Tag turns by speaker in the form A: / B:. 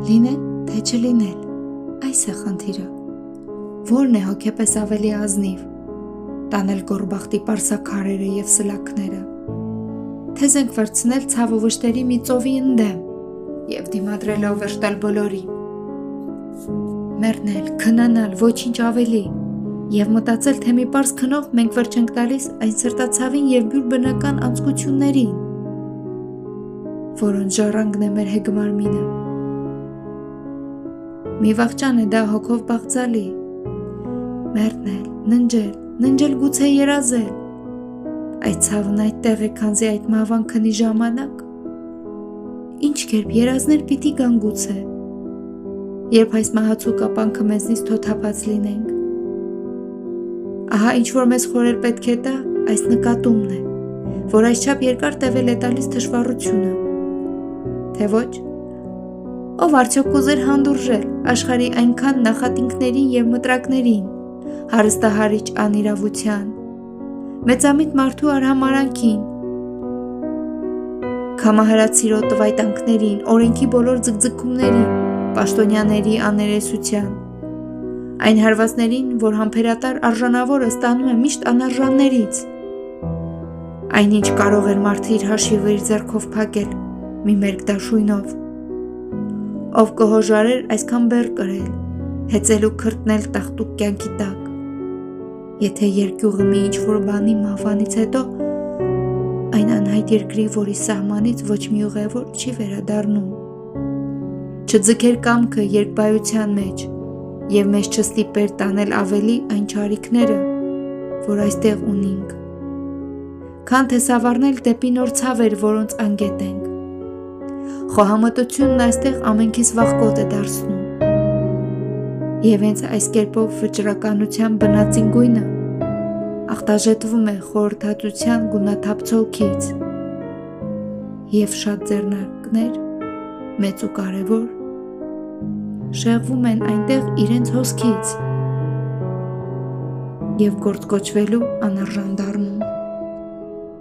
A: Լինել, թե չլինել, այս է խնդիրը, որն է հոգեպես ավելի ազնիվ, տանել գորբախտի պարսաքարերը և սլաքները, թե զենք վերցնել ցավ ու վշտերի մի ծովի ընդեմ և դիմադրելով վերջտալ բոլորին, մեռնել, քնանալ, ոչինչ ավելի և մտածել, թե մի պարզ քնով մենք վերջ ենք տալիս այն սրտացավին և բյուր բնական անձկություններին, որոնց ժառանգն է մեր հեգմարմինը։ Մի վախճան է դա հոգով բաղձալի, մեռնել, ննջել գուցե երազել, այդ ցավն այդտեղ է, քանզի այդ մահվան քնի ժամանակ, ինչ կերպ երազներ պիտի գան գուցե, երբ այս մահացու կապանքը մեզնից թոթափած լինենք։ Ահա ինչ որ մեզ խորել պետք է տա, այս նկատումն է, որ այսչափ երկար տևել է տալիս թշվառությունը, թե ոչ, ով արդյոք կուզեր հանդուրժել աշխարհի այնքան նախատինքներին և մտրակներին, հարստահարիչ անիրավության, մեծամիտ մարդու արհամարանքին, քամահարած սիրո տվայտանքներին, օրենքի բոլոր ձգձգումներին, պաշտոնյաների աներեսության, այն հարվածներին, որ համբերատար արժանավորը ստանում է միշտ անարժաններից, այնինչ կարող էր մարդը իր հաշիվը իր ձեռքով փակել մի մերկ դաշույնով, ով կհոժարեր այսքան բեռ կրել, հեծել ու քրտնել տաղտուկ կյանքի տակ, եթե երկյուղը մի ինչ-որ բանի մահվանից հետո այն անհայտ երկրի, որի սահմանից ոչ մի ուղևոր չի վերադառնում, չձգեր կամքը երկբայության մեջ և մեզ չստիպեր տանել ավելի այն չարիքները, որ այստեղ ունինք, քան թե սավառնել դեպի նոր ցավեր, որոնց անգետ ենք։ Խոհամտությունն այստեղ ամենքիս վախկոտ է դարձնում, և հենց այս կերպով վճռականության բնածին գույնը ախտաժետվում է խորհրդածության գունաթափ ցոլքից, և շատ ձեռնարկներ, մեծ ու կարևոր, շեղվում են այնտեղ իրենց հոսքից և գործ կոչվելու անարժան դառնում։